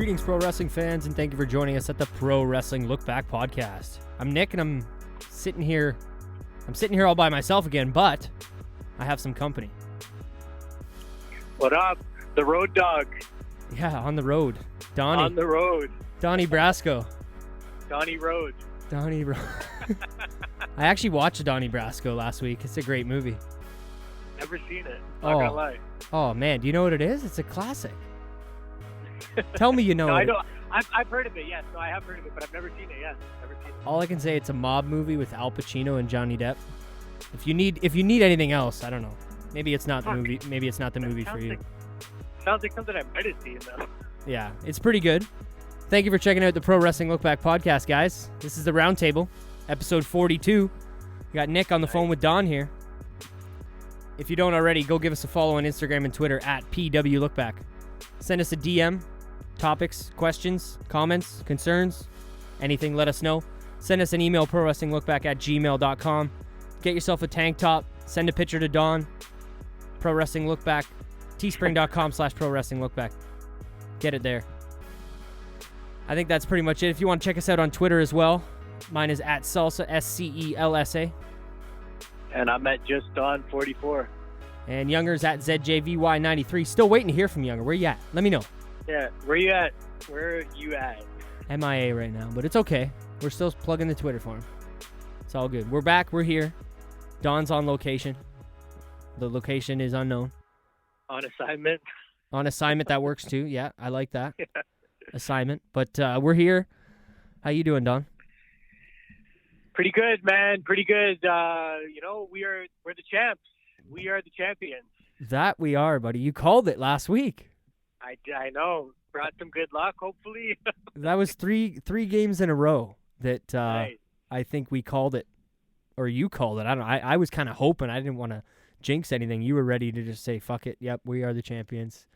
Greetings, pro wrestling fans, and thank you for joining us at the Pro Wrestling Look Back podcast. I'm Nick, and I'm sitting here all by myself again, but I have some company. What up? The road dog. Yeah, on the road. Donnie. On the road. Donnie Brasco. Donnie Road. Donnie Road. I actually watched Donnie Brasco last week. It's a great movie. Never seen it. Not gonna lie. Oh, man. Do you know what it is? It's a classic. Tell me you know no, it. I don't. I've heard of it, yes. No, I have heard of it, but I've never seen it, yes. Never seen it. All I can say, it's a mob movie with Al Pacino and Johnny Depp. If you need anything else, I don't know. Maybe it's not the movie. Maybe it's not the movie for you. Sounds like something I might have seen, though. Yeah, it's pretty good. Thank you for checking out the Pro Wrestling Look Back podcast, guys. This is the Roundtable, episode 42. We got Nick on the phone with Don here. If you don't already, go give us a follow on Instagram and Twitter at PWLookback. Send us a DM, topics, questions, comments, concerns, anything, let us know. Send us an email, prowrestlinglookback@gmail.com. Get yourself a tank top. Send a picture to Don. Pro Wrestling Lookback. teespring.com/prowrestlinglookback. Get it there. I think that's pretty much it. If you want to check us out on Twitter as well, mine is at Salsa, SCELSA. And I'm at just Don 44. And Younger's at ZJVY93. Still waiting to hear from Younger. Where you at? Let me know. Yeah, where you at? Where are you at? MIA right now, but it's okay. We're still plugging the Twitter for him. It's all good. We're back. We're here. Don's on location. The location is unknown. On assignment. On assignment, that works too. Yeah, I like that. Yeah. Assignment. But we're here. How you doing, Don? Pretty good, man. Pretty good. We're the champs. We are the champions. That we are, buddy. You called it last week. I know. Brought some good luck, hopefully. That was three games in a row that Nice. I think we called it, or you called it. I don't know. I was kind of hoping. I didn't want to jinx anything. You were ready to just say, fuck it. Yep, we are the champions.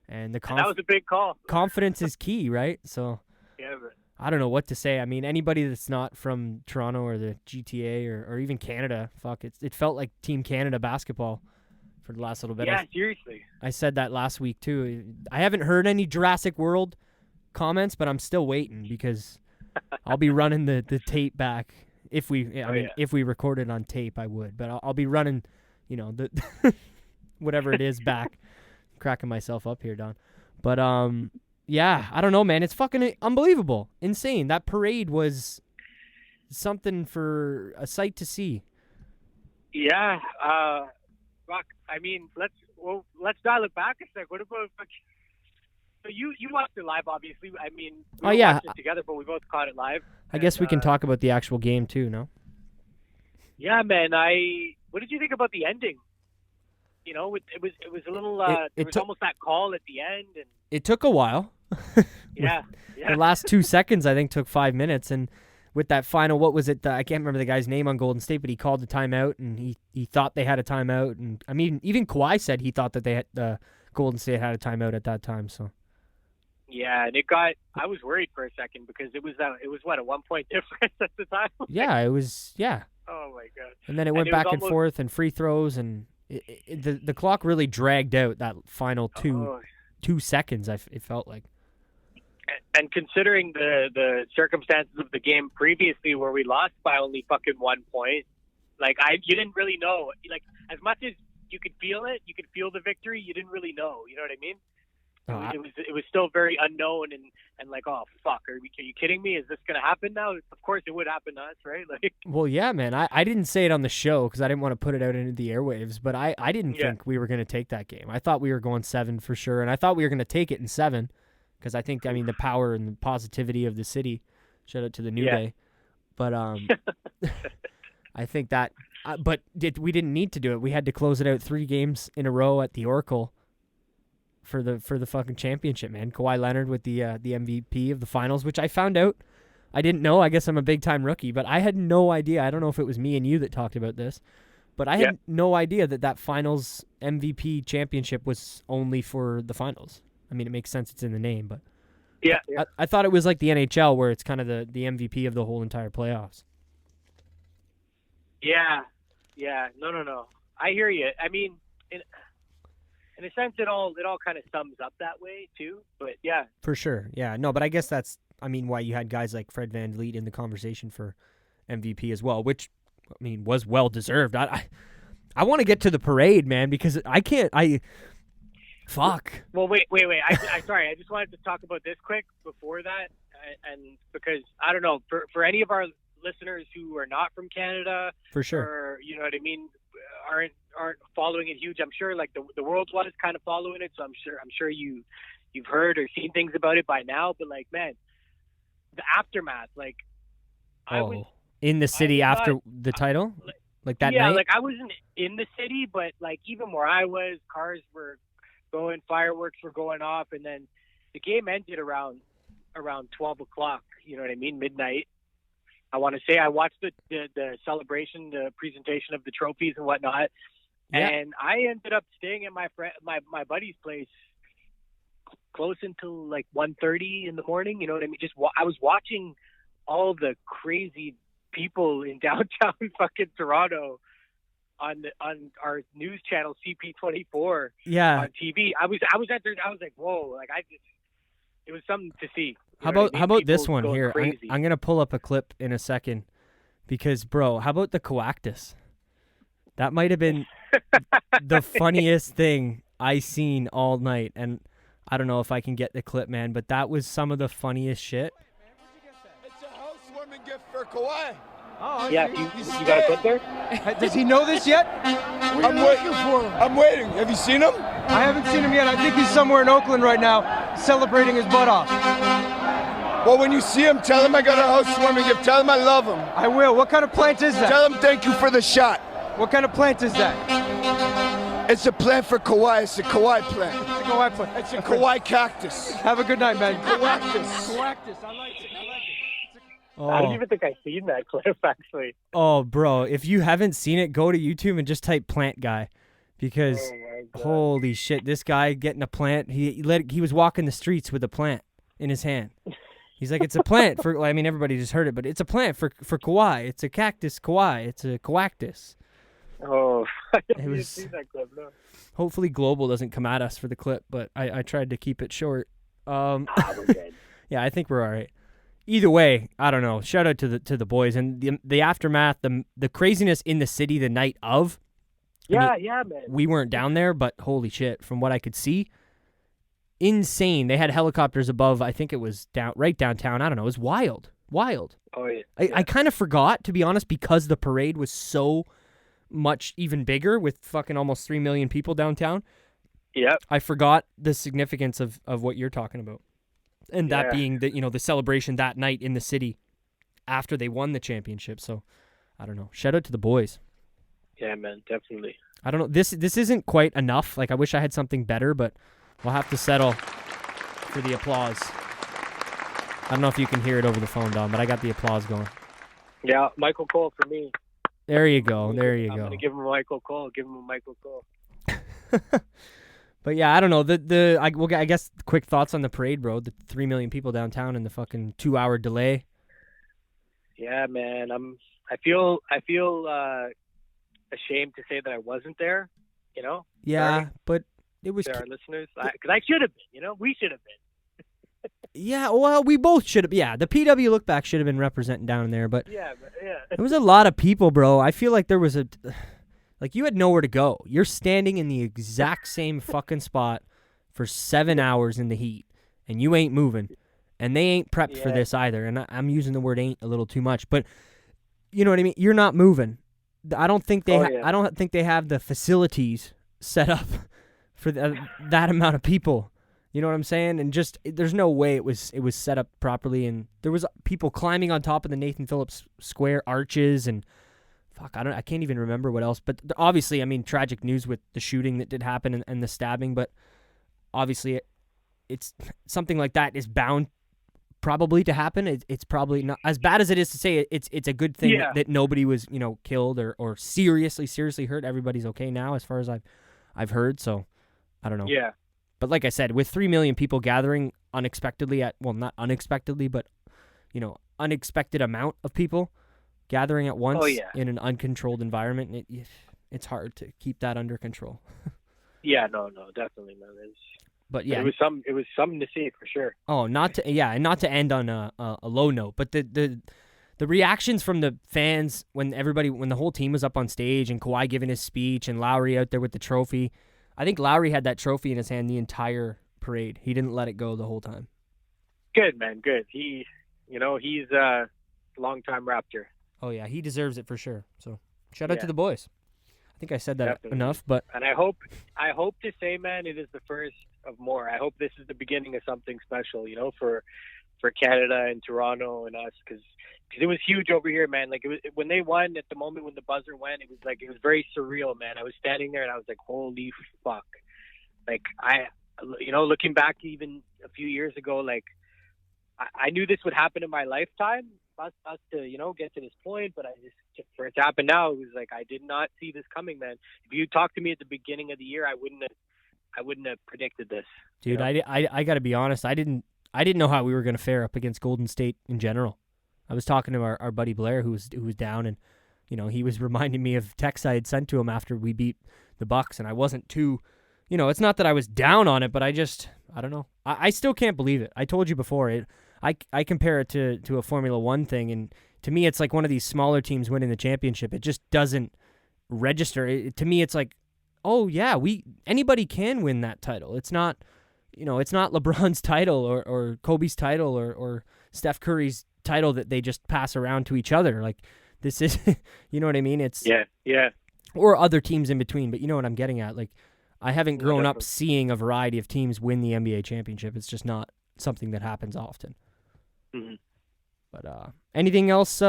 And that was a big call. Confidence is key, right? So Yeah, but I don't know what to say. I mean, anybody that's not from Toronto or the GTA or even Canada, it felt like Team Canada basketball for the last little bit. Yeah, seriously. I said that last week too. I haven't heard any Jurassic World comments, but I'm still waiting because I'll be running the tape back. If we recorded on tape, I would. But I'll be running, the whatever it is back. Cracking myself up here, Don. But yeah, I don't know, man. It's fucking unbelievable, insane. That parade was something for a sight to see. Yeah, fuck. I mean, let's dial it back a sec. What about? So you watched it live, obviously. I mean, we watched it together, but we both caught it live. I guess we can talk about the actual game too, no? Yeah, man. What did you think about the ending? It was a little. It was almost that call at the end, and it took a while. Yeah. The last 2 seconds, I think, took 5 minutes, and with that final, what was it? I can't remember the guy's name on Golden State, but he called the timeout, and he thought they had a timeout, and I mean, even Kawhi said he thought that they had Golden State had a timeout at that time. So. Yeah, and I was worried for a second because it was what, a 1 point difference at the time. Yeah, it was. Yeah. Oh my god. And then it went back and forth and free throws, and the clock really dragged out that final 2 seconds. It felt like. And considering the circumstances of the game previously, where we lost by only fucking 1 point, you didn't really know. Like, as much as you could feel it, you could feel the victory. You didn't really know. You know what I mean? It was still very unknown and like, oh fuck, are you kidding me? Is this gonna happen now? Of course it would happen to us, right? Like, well, yeah, man. I didn't say it on the show because I didn't want to put it out into the airwaves, but I didn't think we were gonna take that game. I thought we were going 7 for sure, and I thought we were gonna take it in 7 because I think, I mean, the power and the positivity of the city. Shout out to the New Day, but I think that, we didn't need to do it. We had to close it out 3 games in a row at the Oracle. For the fucking championship, man. Kawhi Leonard with the MVP of the finals, which I found out. I didn't know. I guess I'm a big-time rookie, but I had no idea. I don't know if it was me and you that talked about this, but I had no idea that finals MVP championship was only for the finals. I mean, it makes sense. It's in the name, but yeah. I thought it was like the NHL where it's kind of the MVP of the whole entire playoffs. Yeah. No. I hear you. I mean, in a sense, it all kind of sums up that way too. But yeah, for sure. Yeah, no, but I guess that's why you had guys like Fred VanVleet in the conversation for MVP as well, which was well deserved. I want to get to the parade, man, because I can't. Fuck. Well, wait. I sorry. I just wanted to talk about this quick before that, and because I don't know for any of our listeners who are not from Canada, for sure, or you know what I mean, aren't following it huge. I'm sure like the world was kind of following it, so I'm sure you've heard or seen things about it by now. But like, man, the aftermath, like, I was in the city after the title, like that night. Yeah, like I wasn't in the city, but like even where I was, cars were going, fireworks were going off, and then the game ended around 12 o'clock. You know what I mean? Midnight. I want to say I watched the celebration, the presentation of the trophies and whatnot, and I ended up staying at my buddy's place close until like 1:30 in the morning. You know what I mean? I was watching all the crazy people in downtown fucking Toronto on our news channel CP24 on TV. I was out there. I was like, whoa! Like it was something to see. How about this one here? I'm gonna pull up a clip in a second because, bro, how about the coactus? That might have been the funniest thing I seen all night, and I don't know if I can get the clip, man, but that was some of the funniest shit. It's a housewarming gift for Kawhi. Oh, yeah, you got a clip there? Does he know this yet? I'm waiting for him. I'm waiting. Have you seen him? I haven't seen him yet. I think he's somewhere in Oakland right now, celebrating his butt off. Well, when you see him, tell him I got a housewarming gift. Tell him I love him. I will. What kind of plant is that? Tell him thank you for the shot. What kind of plant is that? It's a plant for Kawhi. It's a Kawhi plant. It's a Kawhi plant. It's a Kawhi cactus. Have a good night, man. Coactus. Coactus. I like it. I don't even think I've seen that clip, actually. Oh, bro, if you haven't seen it, go to YouTube and just type plant guy. Because, holy shit, this guy getting a plant, he was walking the streets with a plant in his hand. He's like, it's a plant for, I mean, everybody just heard it, but it's a plant for Kawhi. It's a cactus Kawhi. It's a coactus. Oh, I didn't see that clip, no. Hopefully Global doesn't come at us for the clip, but I tried to keep it short. We're good. Yeah, I think we're all right. Either way, I don't know. Shout out to the boys and the aftermath, the craziness in the city the night of. Yeah, man. We weren't down there, but holy shit, from what I could see, insane. They had helicopters above. I think it was right downtown. I don't know. It was wild. Oh yeah. I kind of forgot, to be honest, because the parade was so much even bigger with fucking almost 3 million people downtown. Yep. I forgot the significance of what you're talking about. And that being the celebration that night in the city after they won the championship. So, I don't know. Shout out to the boys. Yeah, man, definitely. I don't know. This isn't quite enough. Like, I wish I had something better, but we'll have to settle for the applause. I don't know if you can hear it over the phone, Don, but I got the applause going. Yeah, Michael Cole for me. There you go. I'm going to give him a Michael Cole. But yeah, I don't know. I guess quick thoughts on the parade, bro. The 3 million people downtown and the fucking 2-hour delay. Yeah, man. I feel ashamed to say that I wasn't there. You know. Yeah, Sorry but it was to our listeners because I should have been. You know, we should have been. Yeah, well, we both should have. Yeah, the PW LookBack should have been representing down there, but yeah. There was a lot of people, bro. I feel like there was like you had nowhere to go. You're standing in the exact same fucking spot for 7 hours in the heat, and you ain't moving, and they ain't prepped for this either. And I'm using the word "ain't" a little too much, but you know what I mean. You're not moving. I don't think they. I don't think they have the facilities set up for that amount of people. You know what I'm saying? And just there's no way it was set up properly. And there was people climbing on top of the Nathan Phillips Square arches and fuck, I can't even remember what else. But obviously, I mean, tragic news with the shooting that did happen and the stabbing. But obviously, it's something like that is bound probably to happen. It's probably not as bad as it is to say. It's a good thing that nobody was killed or seriously hurt. Everybody's okay now, as far as I've heard. So I don't know. Yeah. But like I said, with 3 million people gathering unexpectedly not unexpectedly, but unexpected amount of people gathering at once in an uncontrolled environment, it's hard to keep that under control. Yeah, no, definitely, man. But yeah, it was something to see for sure. Oh, and not to end on a low note, but the reactions from the fans when the whole team was up on stage and Kawhi giving his speech and Lowry out there with the trophy. I think Lowry had that trophy in his hand the entire parade. He didn't let it go the whole time. Good, man, good. He's a long-time Raptor. Oh yeah, he deserves it for sure. So shout out to the boys. I think I said that enough, but and I hope to say, man, it is the first of more. I hope this is the beginning of something special, for Canada and Toronto and us, because it was huge over here, man. Like, it was, when they won, at the moment when the buzzer went, it was very surreal, man. I was standing there and I was like, holy fuck. Like, looking back even a few years ago, like, I knew this would happen in my lifetime, us to, get to this point, but just for it to happen now, it was like, I did not see this coming, man. If you talked to me at the beginning of the year, I wouldn't have predicted this. Dude, I got to be honest. I didn't know how we were going to fare up against Golden State in general. I was talking to our buddy Blair, who was down, and he was reminding me of texts I had sent to him after we beat the Bucks, and I wasn't too, it's not that I was down on it, but I don't know. I still can't believe it. I told you before, I compare it to a Formula One thing, and to me, it's like one of these smaller teams winning the championship. It just doesn't register. To me, it's like, oh yeah, anybody can win that title. It's not, it's not LeBron's title or Kobe's title or Steph Curry's title that they just pass around to each other. Like, this is, you know what I mean? It's yeah. Or other teams in between, but you know what I'm getting at. Like, I haven't grown up seeing a variety of teams win the NBA championship. It's just not something that happens often. Mm-hmm. But anything else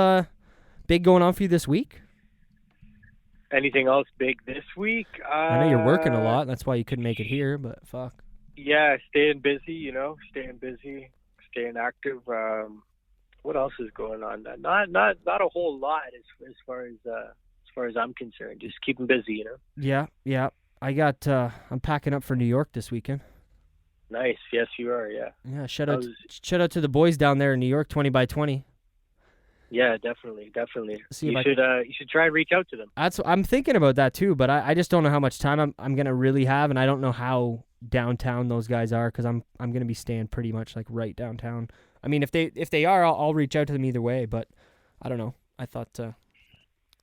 big going on for you this week? Anything else big this week? I know you're working a lot. That's why you couldn't make it here, but fuck. Yeah, staying busy, staying active. What else is going on? Not a whole lot as far as I'm concerned. Just keeping busy, Yeah. I'm packing up for New York this weekend. Nice. Yes, you are. Yeah. Yeah. Shout out to the boys down there in New York, 20x20. Yeah, definitely. You should try and reach out to them. I'm thinking about that too, but I just don't know how much time I'm gonna really have, and I don't know how downtown those guys are, because I'm gonna be staying pretty much like right downtown. I mean, if they are, I'll reach out to them either way, but I don't know. I thought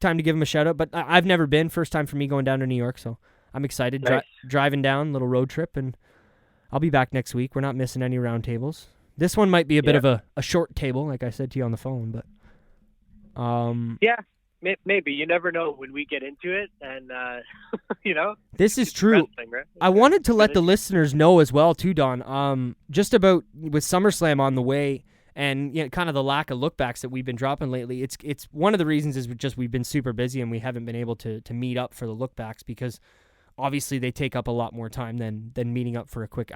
time to give them a shout out, but I've never been. First time for me going down to New York, so I'm excited. Nice. Driving down, little road trip, and I'll be back next week. We're not missing any round tables. This one might be a bit of a short table, like I said to you on the phone, but yeah, maybe. You never know when we get into it, and this is true. Right? I wanted to let the listeners know as well too, Don, just about with SummerSlam on the way, and kind of the lack of lookbacks that we've been dropping lately. It's one of the reasons is just we've been super busy and we haven't been able to meet up for the lookbacks, because obviously they take up a lot more time than meeting up for a quick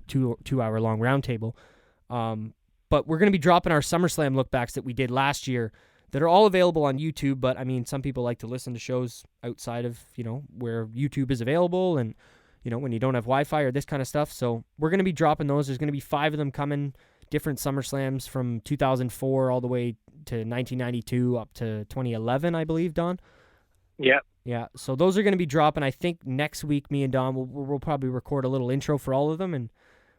two hour long roundtable. But we're going to be dropping our SummerSlam lookbacks that we did last year that are all available on YouTube. But I mean, some people like to listen to shows outside of, where YouTube is available, and, when you don't have Wi-Fi or this kind of stuff. So we're going to be dropping those. There's going to be 5 of them coming, different SummerSlams from 2004 all the way to 1992 up to 2011, I believe, Don. Yeah. Yeah, so those are going to be dropping. I think next week, me and Don, we'll probably record a little intro for all of them, and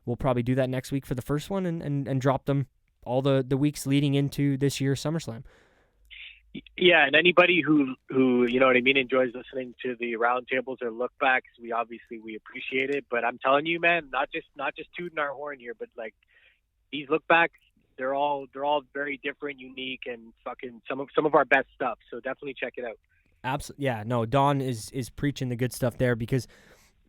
we'll probably do that next week for the first one and drop them all the weeks leading into this year's SummerSlam. Yeah, and anybody who enjoys listening to the roundtables or lookbacks, we appreciate it. But I'm telling you, man, not just tooting our horn here, but like these lookbacks, they're all very different, unique, and fucking some of our best stuff. So definitely check it out. Absolutely, yeah. No, Don is preaching the good stuff there, because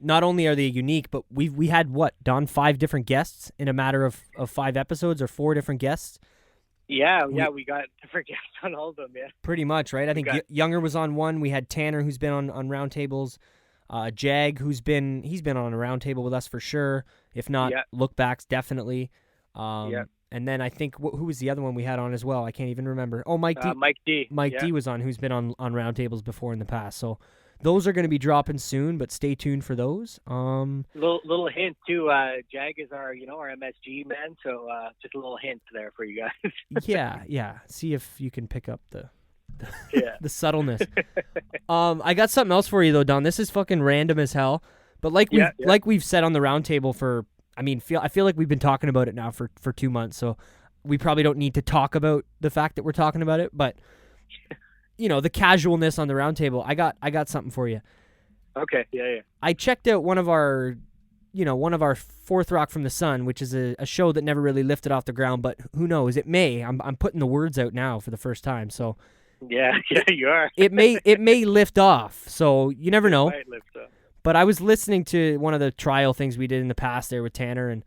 not only are they unique, but we had Don, 5 different guests in a matter of 5 episodes, or 4 different guests. Yeah, we got different guests on all of them. Yeah, pretty much, right? I think Younger was on one. We had Tanner, who's been on roundtables. Jag, he's been on a roundtable with us for sure. If not, lookbacks definitely. And then I think, who was the other one we had on as well? I can't even remember. Oh, Mike D. Mike D was on, who's been on roundtables before in the past. So those are going to be dropping soon, but stay tuned for those. Little hint too. Jag is our MSG man, so just a little hint there for you guys. Yeah. See if you can pick up the subtleness. I got something else for you though, Don. This is fucking random as hell. But like we've said on the roundtable I feel like we've been talking about it now for 2 months, so we probably don't need to talk about the fact that we're talking about it, but the casualness on the roundtable, I got something for you. Okay, yeah. I checked out one of our Fourth Rock from the Sun, which is a show that never really lifted off the ground, but who knows? It may. I'm putting the words out now for the first time, so yeah, you are. it may lift off, so you never know. It might lift off. But I was listening to one of the trial things we did in the past there with Tanner, and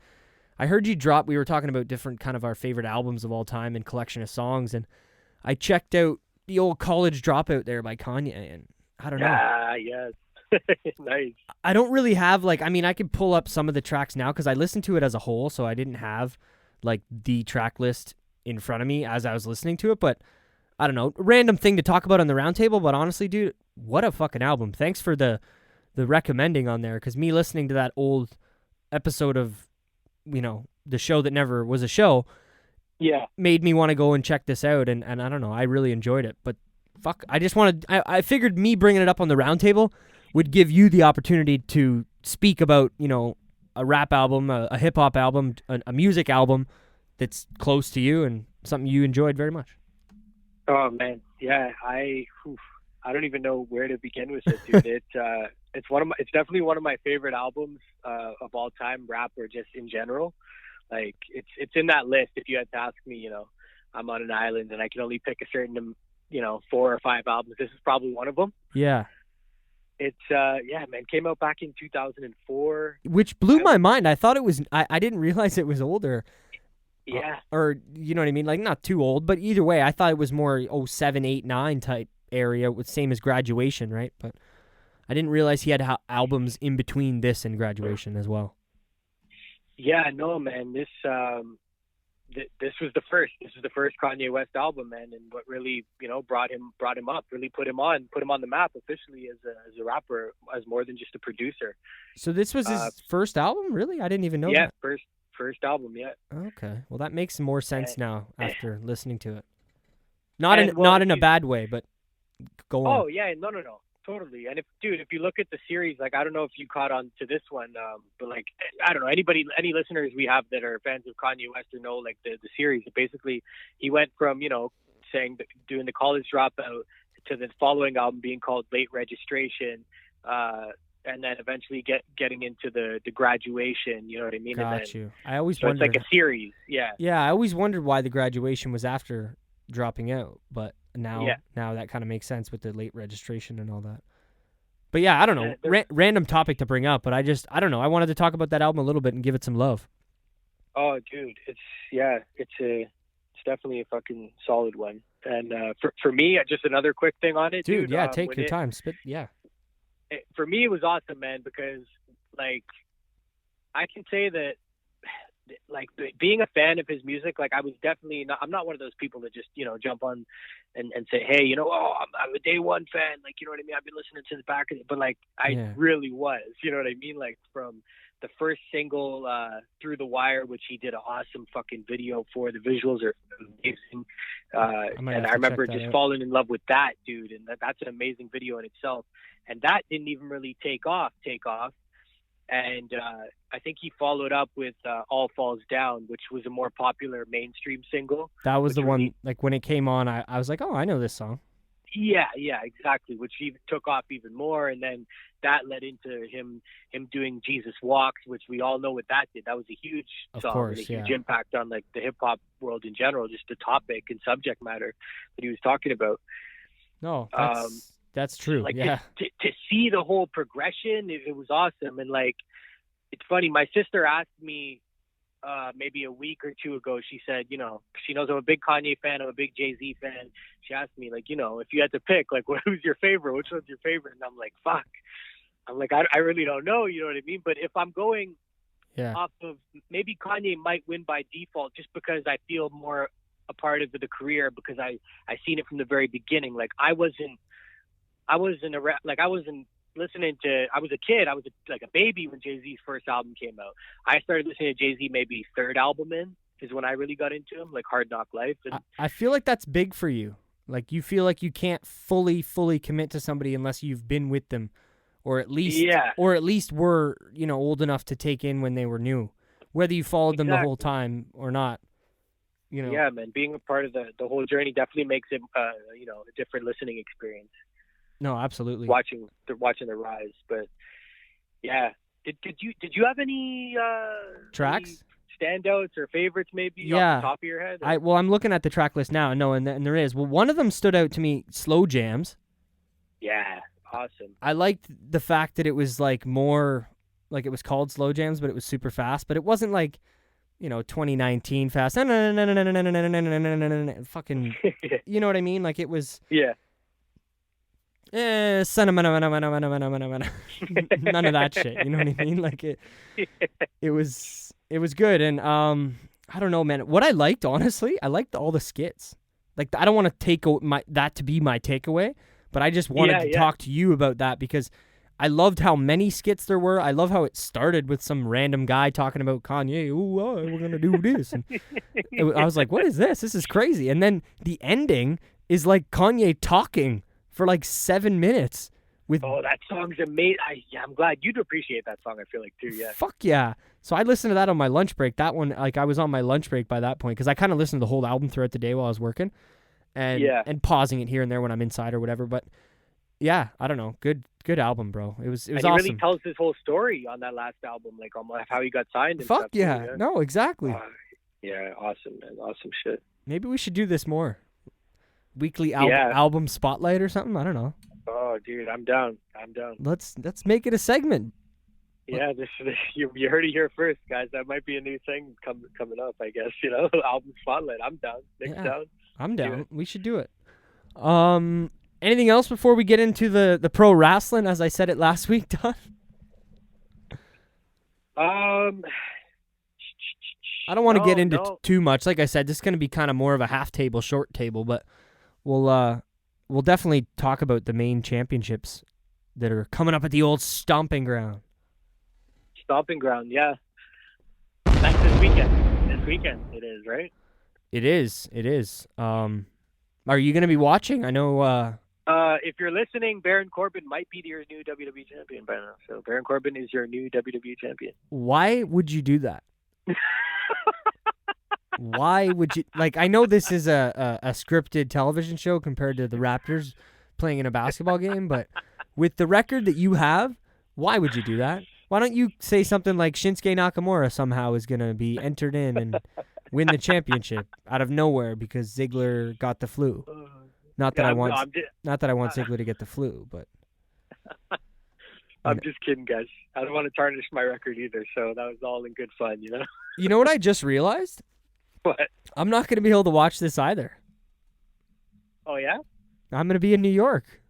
I heard you drop. We were talking about different kind of our favorite albums of all time and collection of songs, and I checked out the old College Dropout there by Kanye, and I don't know. Ah, yes. Nice. I don't really have I could pull up some of the tracks now because I listened to it as a whole, so I didn't have the track list in front of me as I was listening to it, but I don't know, random thing to talk about on the roundtable, but honestly, dude, what a fucking album. Thanks for the recommending on there, because me listening to that old episode of, the show that never was a show, made me want to go and check this out, and I don't know, I really enjoyed it, but fuck, I figured me bringing it up on the roundtable would give you the opportunity to speak about, a rap album, a hip-hop album, a music album that's close to you and something you enjoyed very much. Oh, man, yeah, I don't even know where to begin with it, dude. It's definitely one of my favorite albums of all time, rap or just in general. It's in that list. If you had to ask me, I'm on an island and I can only pick a certain 4 or 5 albums. This is probably one of them. Yeah. It's man, came out back in 2004. Which blew my mind. I thought it was I didn't realize it was older. Yeah. Or you know what I mean? Not too old, but either way, I thought it was more 07, 8, 9 type area, with same as Graduation, right? But I didn't realize he had albums in between this and Graduation as well. Yeah, no, man. This was the first. This is the first Kanye West album, man, and what really, brought him up, really put him on the map officially as a rapper, as more than just a producer. So this was his first album, really? I didn't even know that. Yeah, first album, yeah. Okay, well that makes more sense now after listening to it. Not in a bad way, but go on. Oh yeah, no, totally. And if you look at the series, I don't know if you caught on to this one, but I don't know, any listeners we have that are fans of Kanye West or know the series. Basically, he went from doing the College Dropout to the following album being called Late Registration, and then eventually getting into the Graduation. You know what I mean? Got you. I always wondered. It's like a series. Yeah. Yeah, I always wondered why the Graduation was after dropping out, but now that kind of makes sense with the Late Registration and all that. But yeah, I don't know, random topic to bring up, but I don't know, I wanted to talk about that album a little bit and give it some love. Oh, dude, it's definitely a fucking solid one. And for me, just another quick thing on it, dude. Yeah, take your time, spit. Yeah. For me, it was awesome, man, because I can say that. Being a fan of his music, I was definitely not. I'm not one of those people that just jump on and say, hey, I'm a day one fan. You know what I mean? I've been listening to the back of it, but I really was. You know what I mean? From the first single, Through the Wire, which he did an awesome fucking video for. The visuals are amazing, and I remember just falling in love with that, dude. And that's an amazing video in itself. And that didn't even really take off. And I think he followed up with All Falls Down, which was a more popular mainstream single. That was the one, when it came on, I was like, oh, I know this song. Yeah, exactly, which he took off even more. And then that led into him doing Jesus Walks, which we all know what that did. That was a huge song, and a huge impact on the hip-hop world in general, just the topic and subject matter that he was talking about. No, that's true. To see the whole progression, it was awesome. And it's funny. My sister asked me maybe a week or two ago. She said, she knows I'm a big Kanye fan. I'm a big Jay-Z fan. She asked me if you had to pick, who's your favorite? Which one's your favorite? And I'm like, fuck. I'm like, I really don't know. You know what I mean? But if I'm going off of, maybe Kanye might win by default, just because I feel more a part of the career, because I seen it from the very beginning. I wasn't listening to. I was a kid. I was a baby when Jay-Z's first album came out. I started listening to Jay-Z maybe third album in is when I really got into him, Hard Knock Life. And I feel like that's big for you. You feel like you can't fully commit to somebody unless you've been with them or at least were, old enough to take in when they were new, whether you followed them the whole time or not. Yeah, man, being a part of the whole journey definitely makes it, a different listening experience. No, absolutely. Watching the rise, but yeah, did you have any tracks, any standouts or favorites maybe off the top of your head? I'm looking at the track list now. No, and there is. Well, one of them stood out to me. Slow jams. Yeah, awesome. I liked the fact that it was like more like it was called slow jams, but it was super fast. But it wasn't like 2019 fast. Fucking, you know what I mean? Like it was. Yeah. None of that shit. You know what I mean? Like it was good. And I don't know, man. What I liked, honestly, I liked all the skits. Like I don't want to take that to be my takeaway, but I just wanted to talk to you about that because I loved how many skits there were. I love how it started with some random guy talking about Kanye. Ooh, we're gonna do this, and I was like, "What is this? This is crazy." And then the ending is like Kanye talking for like 7 minutes. That song's amazing. I'm glad you'd appreciate that song. I feel like too. Yeah. Fuck yeah. So I listened to that on my lunch break. That one, like I was on my lunch break by that point because I kind of listened to the whole album throughout the day while I was working, and pausing it here and there when I'm inside or whatever. But yeah, I don't know. Good album, bro. It was awesome. He really tells his whole story on that last album, like on how he got signed. And Fuck stuff yeah. too, yeah. No, exactly. Yeah, awesome, man. Awesome shit. Maybe we should do this more. Weekly album spotlight or something. I don't know. Oh, dude, I'm down. Let's make it a segment. Yeah, you heard it here first, guys. That might be a new thing coming up, I guess. Album spotlight. I'm down. Nick's down. I'm down. We should do it. Anything else before we get into the pro wrestling? As I said it last week, Don. I don't want to get into too much. Like I said, this is going to be kind of more of a half table, short table, but we'll definitely talk about the main championships that are coming up at the old Stomping Ground. Stomping Ground, yeah. That's this weekend. This weekend it is, right? It is. Are you going to be watching? I know. If you're listening, Baron Corbin might be your new WWE champion by now. So Baron Corbin is your new WWE champion. Why would you do that? Why would you I know this is a scripted television show compared to the Raptors playing in a basketball game, but with the record that you have, why would you do that? Why don't you say something like Shinsuke Nakamura somehow is going to be entered in and win the championship out of nowhere because Ziggler got the flu? Not that I want Ziggler to get the flu, but I'm just kidding, guys. I don't want to tarnish my record either, so that was all in good fun, You know what I just realized? What? I'm not going to be able to watch this either. Oh, yeah? I'm going to be in New York.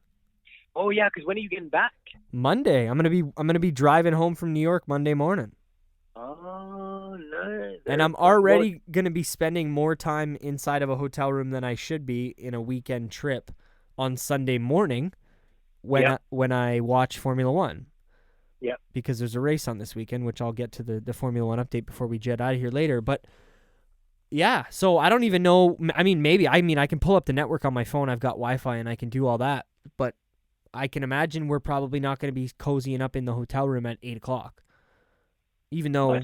Oh, yeah, because when are you getting back? Monday. I'm going to be driving home from New York Monday morning. Oh, nice. And I'm already going to be spending more time inside of a hotel room than I should be in a weekend trip on Sunday morning when I watch Formula One. Yeah. Because there's a race on this weekend, which I'll get to the Formula One update before we jet out of here later. But yeah, so I don't even know. I mean, I can pull up the network on my phone. I've got Wi-Fi and I can do all that. But I can imagine we're probably not going to be cozying up in the hotel room at 8 o'clock. Even though,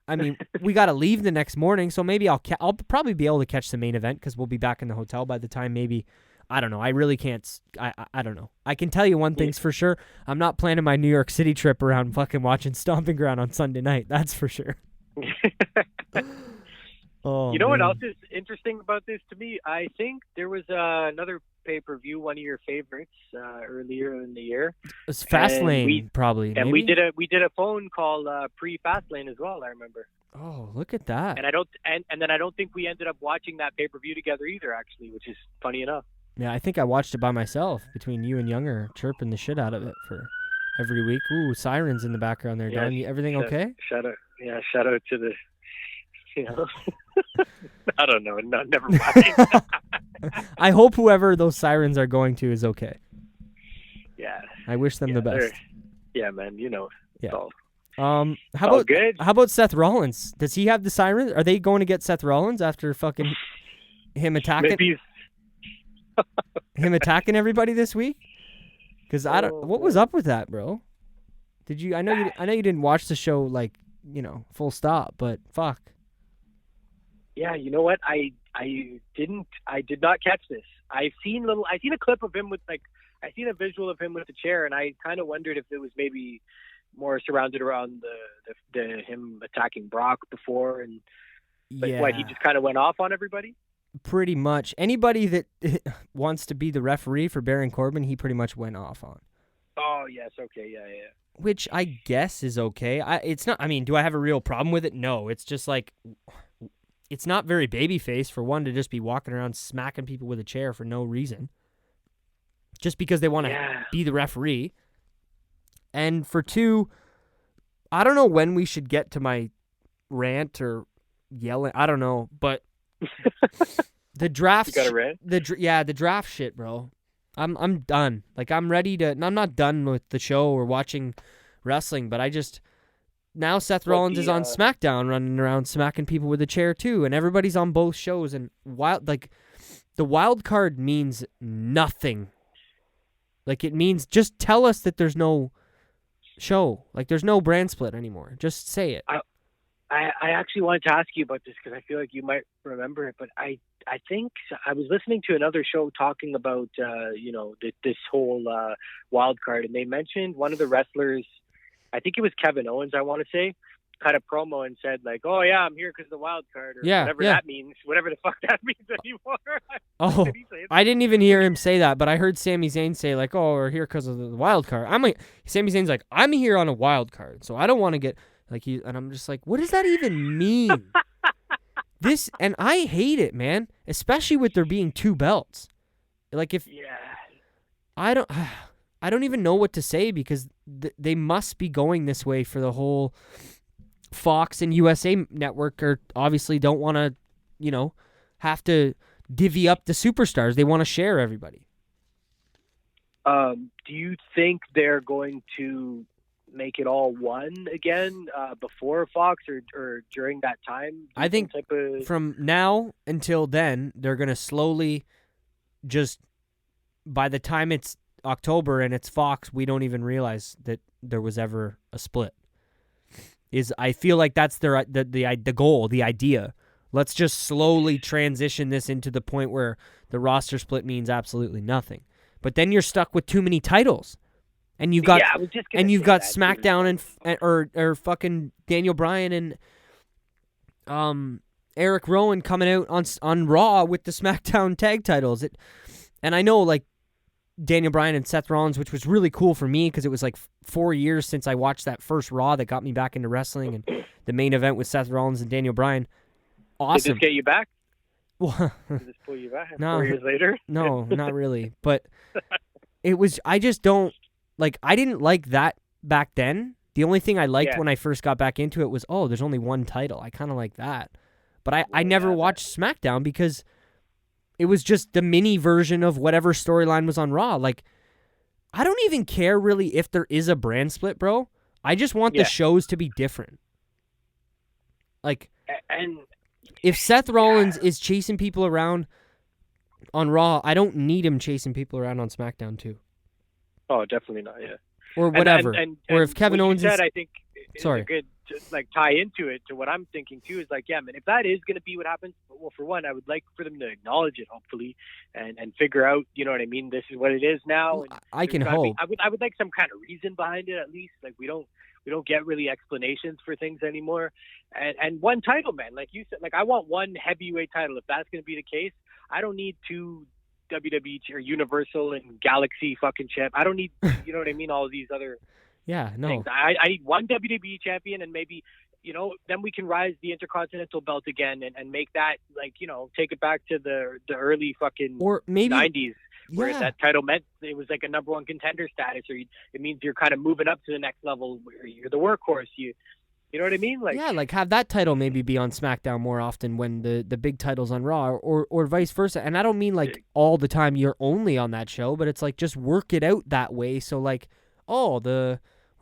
I mean, we got to leave the next morning, so maybe I'll probably be able to catch the main event because we'll be back in the hotel by the time maybe, I don't know. I really can't, I don't know. I can tell you one thing's for sure. I'm not planning my New York City trip around fucking watching Stomping Ground on Sunday night. That's for sure. You know what else is interesting about this to me? I think there was another pay-per-view, one of your favorites, earlier in the year. It was Fastlane, probably. And maybe? we did a phone call pre-Fastlane as well. I remember. Oh, look at that! And then I don't think we ended up watching that pay-per-view together either, actually, which is funny enough. Yeah, I think I watched it by myself between you and Younger chirping the shit out of it for every week. Ooh, sirens in the background there, Don. Everything okay? Shout out to the. I don't know. No, never mind. I hope whoever those sirens are going to is okay. Yeah. I wish them the best. Yeah, man. Yeah. How about Seth Rollins? Does he have the sirens? Are they going to get Seth Rollins after fucking him attacking? Maybe him attacking everybody this week? Because what was up with that, bro? Did you? I know you didn't watch the show like full stop, but fuck. Yeah, you know what? I did not catch this. I seen a clip of him with I seen a visual of him with the chair, and I kind of wondered if it was maybe more surrounded around the him attacking Brock before, and why he just kind of went off on everybody. Pretty much anybody that wants to be the referee for Baron Corbin, he pretty much went off on. Oh yes, okay, yeah. Which I guess is okay. It's not. I mean, do I have a real problem with it? No. It's just like, it's not very babyface for one to just be walking around smacking people with a chair for no reason, just because they want to be the referee. And for two, I don't know when we should get to my rant or yelling. I don't know, but the draft. You got a rant? The draft shit, bro. I'm done. Like, I'm ready to. I'm not done with the show or watching wrestling, but I just now Seth Rollins is on SmackDown running around smacking people with a chair too, and everybody's on both shows. And the wild card means nothing. Like, it means just tell us that there's no show. Like, there's no brand split anymore. Just say it. I actually wanted to ask you about this because I feel like you might remember it, but I think I was listening to another show talking about this whole wild card, and they mentioned one of the wrestlers, I think it was Kevin Owens, I want to say, cut a promo and said like, "Oh yeah, I'm here because of the wild card," or whatever that means, whatever the fuck that means anymore. Oh, I didn't even hear him say that, but I heard Sami Zayn say like, "Oh, we're here because of the wild card." Sami Zayn's like, "I'm here on a wild card, so I don't want to get like he," and I'm just like, what does that even mean? And I hate it, man, especially with there being two belts. Like, I don't even know what to say because they must be going this way for the whole Fox and USA Network, or obviously don't want to, have to divvy up the superstars. They want to share everybody. Do you think they're going to make it all one again before Fox or during that time? I think from now until then, they're going to slowly just, by the time it's October and it's Fox, we don't even realize that there was ever a split. I feel like that's the goal, the idea. Let's just slowly transition this into the point where the roster split means absolutely nothing. But then you're stuck with too many titles. And you've got SmackDown or fucking Daniel Bryan and Eric Rowan coming out on Raw with the SmackDown tag titles. And I know like Daniel Bryan and Seth Rollins, which was really cool for me because it was like 4 years since I watched that first Raw that got me back into wrestling, and the main event with Seth Rollins and Daniel Bryan. Awesome. Did this get you back? Well, Did this pull you back 4 years later? No, not really. But it was. I just don't like. I didn't like that back then. The only thing I liked when I first got back into it was, there's only one title. I kind of like that. But I never watched SmackDown because it was just the mini version of whatever storyline was on Raw. Like, I don't even care really if there is a brand split, bro. I just want the shows to be different. Like, and if Seth Rollins is chasing people around on Raw, I don't need him chasing people around on SmackDown too. Oh, definitely not. Yeah. Or whatever. Or if Kevin Owens said, I think is a good tie into it to what I'm thinking too. Is like, yeah, man, if that is going to be what happens, well, for one, I would like for them to acknowledge it, hopefully, and figure out, you know what I mean. This is what it is now. And I can hope. I would like some kind of reason behind it at least. Like we don't get really explanations for things anymore. And one title, man, like you said, like I want one heavyweight title. If that's going to be the case, I don't need two WWE or Universal and Galaxy fucking champ. I don't need, you know what I mean, all of these other things. I need one WWE champion, and maybe, then we can rise the Intercontinental belt again and make that, like, take it back to the early fucking or maybe 90s where that title meant it was like a number one contender status, or it means you're kind of moving up to the next level where you're the workhorse. You know what I mean? Like, yeah, like have that title maybe be on SmackDown more often when the big title's on Raw, or vice versa. And I don't mean like all the time you're only on that show, but it's like just work it out that way. So like,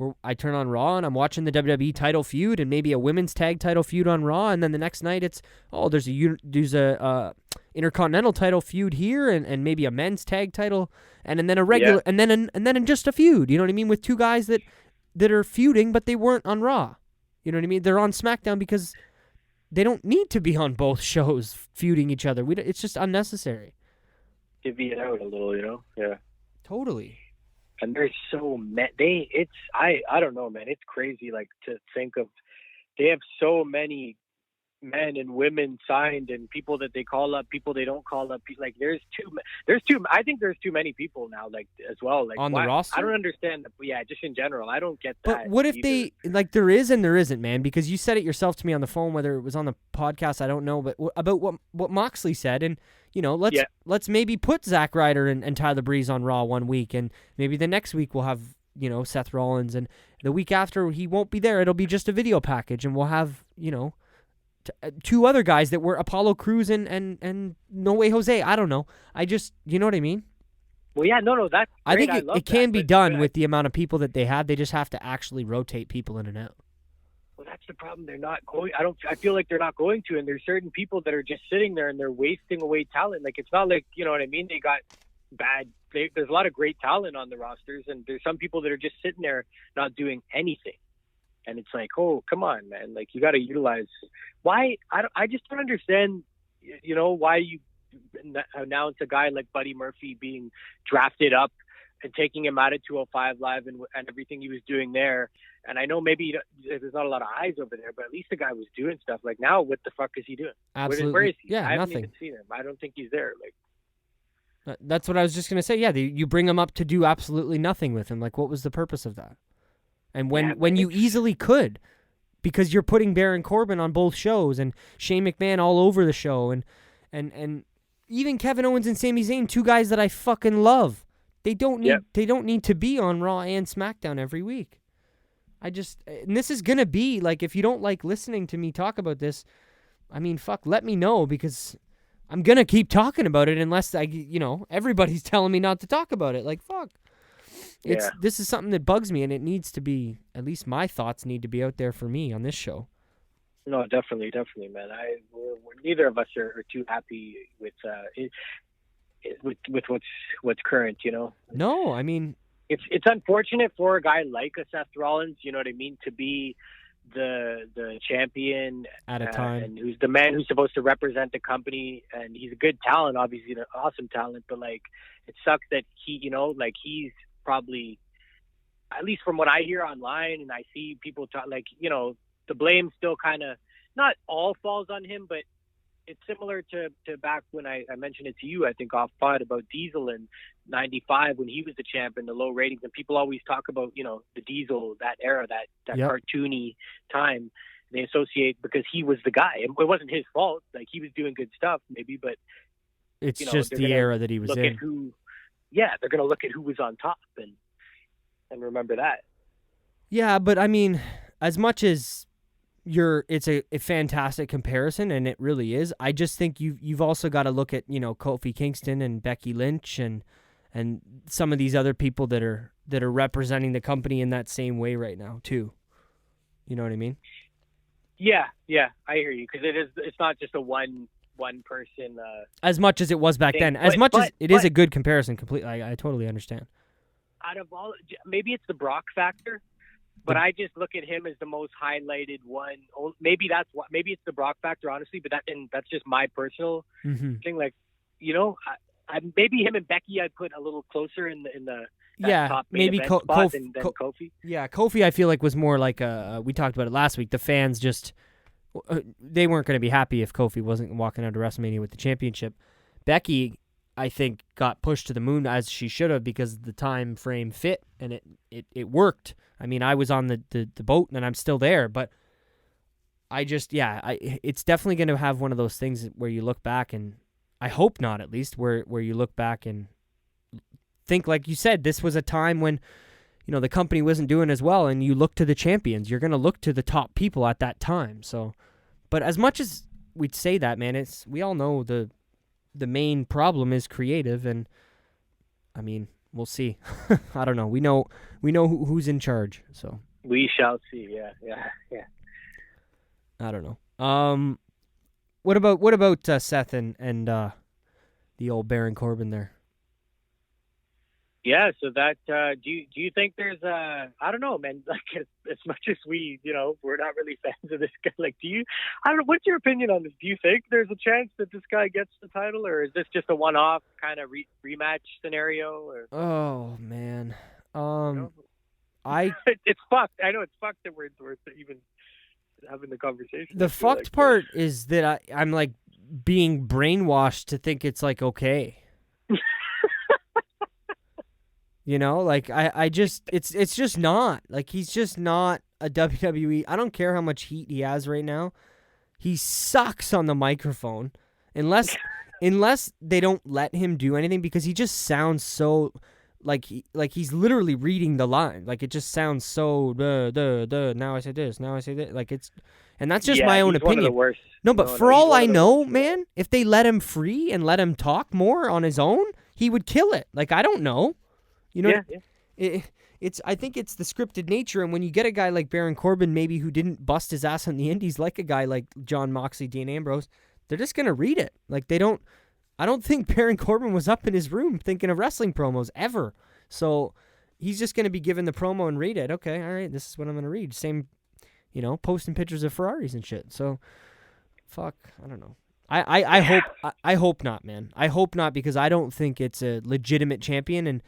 where I turn on Raw and I'm watching the WWE title feud and maybe a women's tag title feud on Raw, and then the next night it's there's a Intercontinental title feud here and maybe a men's tag title and then a regular and then just a feud. You know what I mean, with two guys that are feuding but they weren't on Raw. You know what I mean? They're on SmackDown because they don't need to be on both shows feuding each other. It's just unnecessary. Divvy it out a little, you know? Yeah. Totally. And there's so many. I don't know, man. It's crazy, like, to think of. They have so many men and women signed, and people that they call up, people they don't call up. Like, there's too. I think there's too many people now, like, as well. Like, on the roster. I don't understand. Just in general, I don't get that. But what if they like? There is and there isn't, man. Because you said it yourself to me on the phone, whether it was on the podcast, I don't know. But about what Moxley said, and you know, let's maybe put Zack Ryder and Tyler Breeze on Raw one week, and maybe the next week we'll have, you know, Seth Rollins, and the week after he won't be there. It'll be just a video package, and we'll have, you know, two other guys that were Apollo Crews and No Way Jose. I don't know. You know what I mean? Well, yeah, no, that's great. I think it can be done with the amount of people that they have. They just have to actually rotate people in and out. Well, that's the problem. They're not going. I feel like they're not going to, and there's certain people that are just sitting there and they're wasting away talent. Like, it's not like, you know what I mean? They got bad. There's a lot of great talent on the rosters, and there's some people that are just sitting there not doing anything. And it's like, oh, come on, man. Like, you got to utilize. Why? I just don't understand, you know, why you announce a guy like Buddy Murphy being drafted up and taking him out of 205 Live and everything he was doing there. And I know maybe there's not a lot of eyes over there, but at least the guy was doing stuff. Like, now, what the fuck is he doing? Absolutely. Where is he? Yeah, I haven't nothing. even seen him. I don't think he's there. Like, that's what I was just going to say. Yeah, you bring him up to do absolutely nothing with him. Like, what was the purpose of that? And when you easily could, because you're putting Baron Corbin on both shows and Shane McMahon all over the show, and even Kevin Owens and Sami Zayn, two guys that I fucking love. They don't need to be on Raw and SmackDown every week. And this is gonna be like, if you don't like listening to me talk about this, I mean, fuck, let me know, because I'm gonna keep talking about it unless everybody's telling me not to talk about it. Like, fuck. This is something that bugs me, and it needs to be, at least my thoughts need to be out there for me on this show. No, definitely, man. Neither of us are too happy with what's current, you know. No, I mean, it's unfortunate for a guy like a Seth Rollins, you know what I mean, to be the champion at a time, and who's the man who's supposed to represent the company, and he's a good talent, obviously an awesome talent, but like, it sucks that he, you know, like, he's probably, at least from what I hear online and I see people talk, like, you know, the blame still kind of not all falls on him, but it's similar to back when I mentioned it to you, I think off pod, about Diesel in 95 when he was the champ and the low ratings, and people always talk about, you know, the Diesel, that era, that cartoony time. They associate because he was the guy. It wasn't his fault. Like, he was doing good stuff maybe, but it's just the era that he was in. They're going to look at who was on top and remember that. Yeah, but I mean, as much as it's a fantastic comparison, and it really is, I just think you've also got to look at, you know, Kofi Kingston and Becky Lynch and some of these other people that are representing the company in that same way right now too. You know what I mean? Yeah, I hear you, because it's not just a one person. As much as it was back then, as it is a good comparison. Completely, I totally understand. Out of all, maybe it's the Brock factor. But I just look at him as the most highlighted one. Maybe it's the Brock factor, honestly. But that's just my personal thing. Like, you know, maybe him and Becky I'd put a little closer in the top main event spot than Kofi. Yeah, Kofi I feel like was more like we talked about it last week. The fans just they weren't going to be happy if Kofi wasn't walking out of WrestleMania with the championship. Becky, I think, got pushed to the moon, as she should have, because the time frame fit and it worked. I mean, I was on the boat and I'm still there, but it's definitely going to have one of those things where you look back, and I hope not, at least, where you look back and think, like you said, this was a time when, you know, the company wasn't doing as well, and you look to the champions. You're going to look to the top people at that time. So, but as much as we'd say that, man, we all know the main problem is creative, and I mean, we'll see. I don't know. We know who's in charge. So we shall see. Yeah. I don't know. What about Seth and the old Baron Corbin there? Yeah, so that do you think there's I don't know, man, like as much as we, we're not really fans of this guy, like I don't know, what's your opinion on this? Do you think there's a chance that this guy gets the title, or is this just a one-off kind of rematch scenario? Or oh man. It's fucked. I know it's fucked that we're even having the conversation. The fucked part is that I'm like being brainwashed to think it's like okay. Like I just it's just not. Like he's just not a WWE. I don't care how much heat he has right now. He sucks on the microphone unless they don't let him do anything, because he just sounds so like he's literally reading the line. Like it just sounds so now I say this, now I say that. Like it's, and that's just my own opinion. One of the worst. No, but for all I know, man, if they let him free and let him talk more on his own, he would kill it. Like I don't know. It's. I think it's the scripted nature, and when you get a guy like Baron Corbin, maybe who didn't bust his ass on the indies like a guy like Jon Moxley, Dean Ambrose, they're just gonna read it. Like they don't. I don't think Baron Corbin was up in his room thinking of wrestling promos ever. So he's just gonna be given the promo and read it. Okay, all right, this is what I'm gonna read. Same, posting pictures of Ferraris and shit. So, fuck, I don't know. I hope not, man. I hope not, because I don't think it's a legitimate champion. And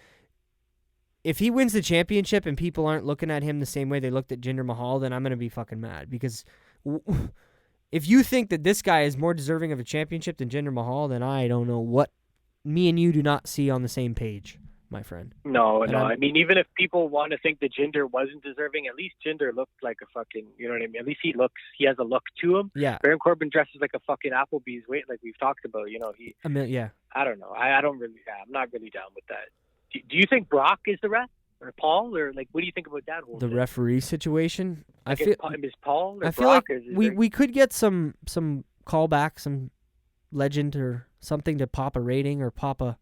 if he wins the championship and people aren't looking at him the same way they looked at Jinder Mahal, then I'm going to be fucking mad. Because if you think that this guy is more deserving of a championship than Jinder Mahal, then I don't know what me and you do not see on the same page, my friend. No. I mean, even if people want to think that Jinder wasn't deserving, at least Jinder looked like a fucking, you know what I mean? At least he has a look to him. Yeah. Baron Corbin dresses like a fucking Applebee's wait, like we've talked about, yeah. I don't know. I'm not really down with that. Do you think Brock is the ref, or Paul, or like what do you think about that whole the thing? Referee situation? Like is Paul or I feel Brock? like we could get some callback, some legend or something to pop a rating or pop a.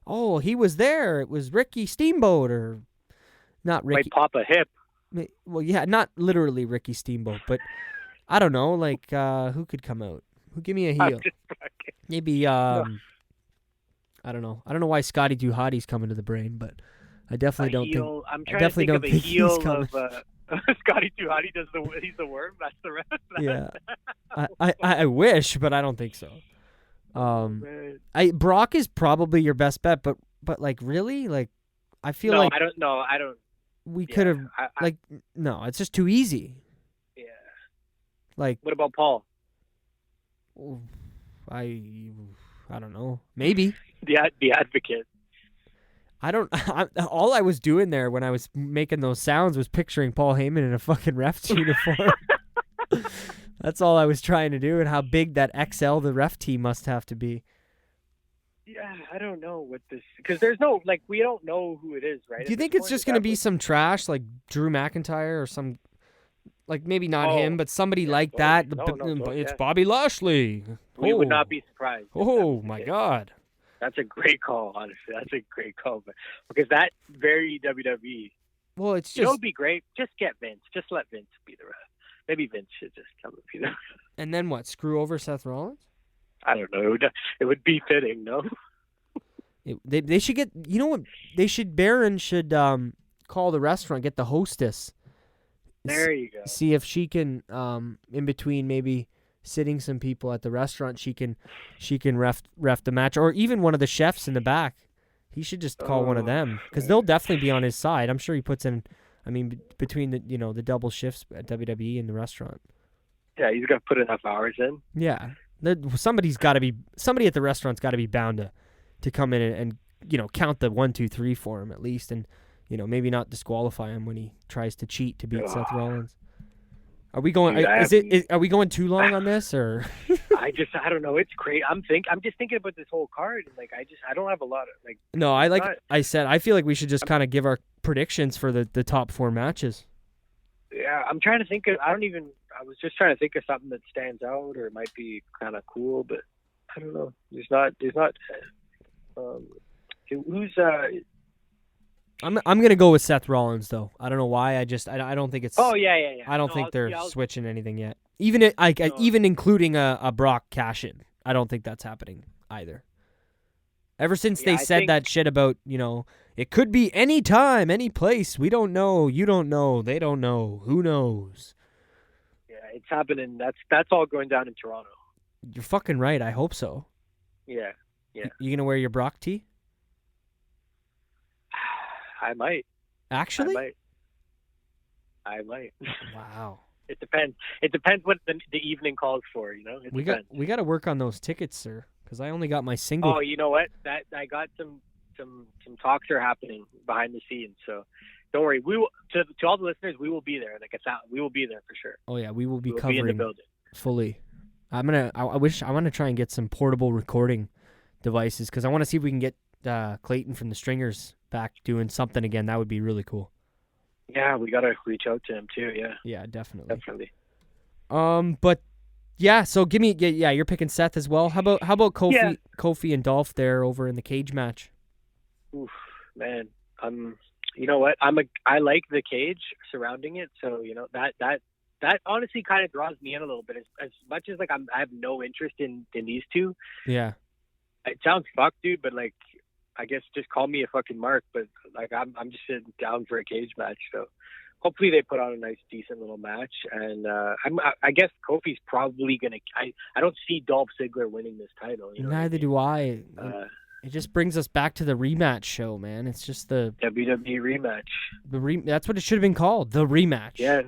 Oh, he was there. It was Ricky Steamboat, or not Ricky. Might pop a hip. Well, yeah, not literally Ricky Steamboat, but I don't know. Like who could come out? Who give me a heel? Maybe I don't know. I don't know why Scotty Duhati's coming to the brain, but I definitely don't think. I'm trying to think of a heel of Scotty Duhati. He's the worm. That's the ref. Yeah, I wish, but I don't think so. Brock is probably your best bet, but like really, like I feel like I don't know. I don't. We could have no. It's just too easy. Yeah. Like what about Paul? I don't know. Maybe. The advocate. All I was doing there when I was making those sounds was picturing Paul Heyman in a fucking ref's uniform. That's all I was trying to do, and how big that XL the ref team must have to be. Yeah, I don't know what this, because there's no, like, we don't know who it is, right? Do you think it's just going to be some trash like Drew McIntyre or some, like maybe not him, but somebody like that? It's Bobby Lashley. We would not be surprised. Oh my God. That's a great call, honestly. That's a great call, because that very WWE. Well, it's just. It would be great. Just get Vince. Just let Vince be the ref. Maybe Vince should just come and be the ref. And then what? Screw over Seth Rollins? I don't know. It would be fitting, no? They should get. You know what? They should. Baron should call the restaurant, get the hostess. There you go. See if she can, in between maybe sitting some people at the restaurant, she can ref the match, or even one of the chefs in the back. He should just call one of them, because they'll definitely be on his side. I'm sure he puts in. I mean, between the double shifts at WWE and the restaurant. Yeah, he's got to put enough hours in. Yeah, somebody at the restaurant's got to be bound to come in and count the 1, 2, 3 for him at least, and maybe not disqualify him when he tries to cheat to beat Seth Rollins. Are we going? Are we going too long on this, or? I don't know. It's great. I'm just thinking about this whole card, and like I don't have a lot of like. No, I feel like we should just kind of give our predictions for the top 4 matches. Yeah, I'm trying to think of. I was just trying to think of something that stands out or might be kind of cool, but I don't know. There's not. Who's I'm gonna go with Seth Rollins though. I don't know why. I don't think it's. Oh yeah. I don't think they're switching anything yet. Even even including a Brock cash in. I don't think that's happening either. Ever since they said that shit about, it could be any time, any place. We don't know. You don't know. They don't know. Who knows? Yeah, it's happening. That's all going down in Toronto. You're fucking right. I hope so. Yeah. You gonna wear your Brock tee? I might. Actually? I might. Wow. It depends. It depends what the evening calls for. We got to work on those tickets, sir. Because I only got my single. Oh, you know what? That I got some talks are happening behind the scenes. So don't worry. We will to all the listeners. We will be there. We will be there for sure. Oh yeah, we will be covering in the building fully. I want to try and get some portable recording devices because I want to see if we can get Clayton from the Stringers back doing something again. That would be really cool. Yeah, we gotta reach out to him too. Yeah. Yeah, definitely. Definitely. Yeah, so give me you're picking Seth as well. How about Kofi and Dolph there over in the cage match? Oof, man. You know what? I like the cage surrounding it, so that honestly kind of draws me in a little bit. As much as I have no interest in these two. Yeah. It sounds fucked, dude, but I guess just call me a fucking mark, but I'm just sitting down for a cage match, so hopefully they put on a nice, decent little match. And I guess Kofi's probably gonna. I don't see Dolph Ziggler winning this title. Neither do I. It just brings us back to the rematch show, man. It's just the WWE rematch. That's what it should have been called, the rematch. Yeah.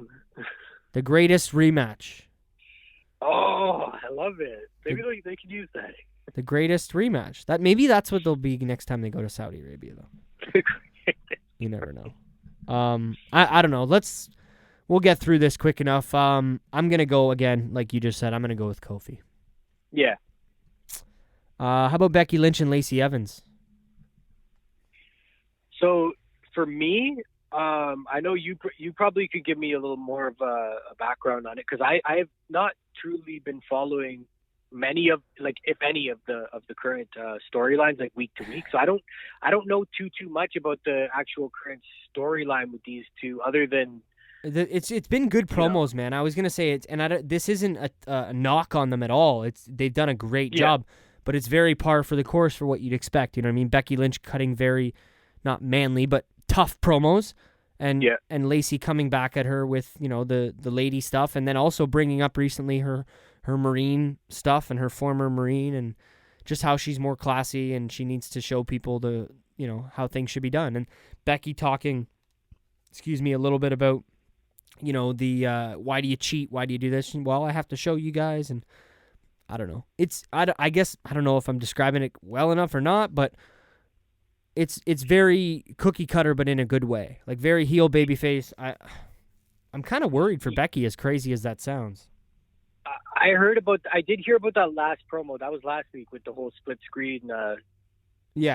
The greatest rematch. Oh, I love it. Maybe they could use that. The greatest rematch. Maybe that's what they'll be next time they go to Saudi Arabia, though. You never know. I don't know. We'll get through this quick enough. I'm gonna go again, like you just said. I'm gonna go with Kofi. Yeah. How about Becky Lynch and Lacey Evans? So for me, I know you probably could give me a little more of a background on it because I have not truly been following many of if any of the current storylines week to week, so I don't know too much about the actual current storyline with these two other than it's been good promos, man. I was gonna say it, and this isn't a knock on them at all. They've done a great job, but it's very par for the course for what you'd expect. You know what I mean? Becky Lynch cutting very not manly but tough promos, and Lacey coming back at her with the lady stuff, and then also bringing up recently her Marine stuff and her former Marine and just how she's more classy and she needs to show people how things should be done. And Becky talking, a little bit about, why do you cheat? Why do you do this? And, well, I have to show you guys. And I don't know. I guess, I don't know if I'm describing it well enough or not, but it's very cookie cutter, but in a good way. Very heel baby face. I'm kind of worried for Becky, as crazy as that sounds. I did hear about that last promo. That was last week with the whole split screen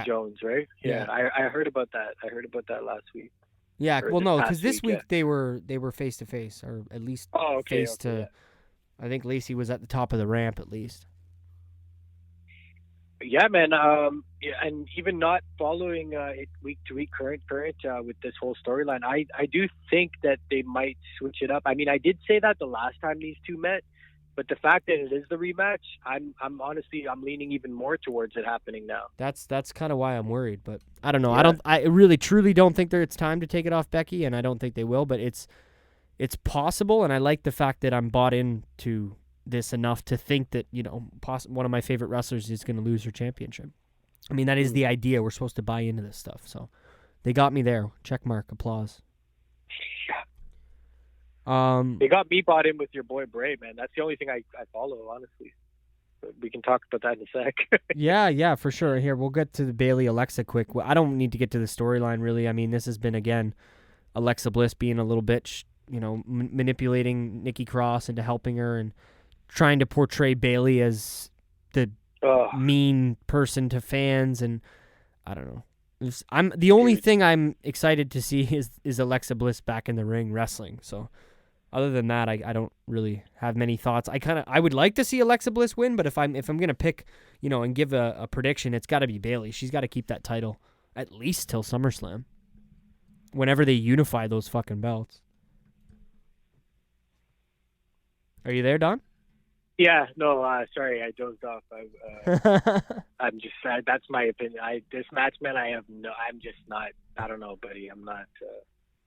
Jones, right? Yeah. I heard about that. I heard about that last week. Yeah, well, no, because this week they were face to face, or at least face to. Yeah. I think Lacey was at the top of the ramp at least. Yeah, man. And even not following it week to week, current with this whole storyline, I do think that they might switch it up. I mean, I did say that the last time these two met. But the fact that it is the rematch, I'm honestly leaning even more towards it happening now. That's kind of why I'm worried, but I don't know. Yeah. I really truly don't think it's time to take it off Becky, and I don't think they will. But it's possible, and I like the fact that I'm bought into this enough to think that one of my favorite wrestlers is going to lose her championship. I mean, that is the idea. We're supposed to buy into this stuff, so they got me there. Check mark, applause. They got me bought in with your boy Bray, man. That's the only thing I follow, honestly. But we can talk about that in a sec. yeah, for sure. Here, we'll get to the Bayley Alexa quick. I don't need to get to the storyline, really. I mean, this has been, again, Alexa Bliss being a little bitch, manipulating Nikki Cross into helping her and trying to portray Bayley as the mean person to fans. And I don't know. The only thing I'm excited to see is Alexa Bliss back in the ring wrestling. So other than that, I don't really have many thoughts. I would like to see Alexa Bliss win, but if I'm gonna pick, and give a prediction, it's got to be Bayley. She's got to keep that title at least till SummerSlam. whenever they unify those fucking belts. Are you there, Don? Yeah, no, sorry, I dozed off. I'm just that's my opinion. This match, man, I'm just not. I don't know, buddy. I'm not.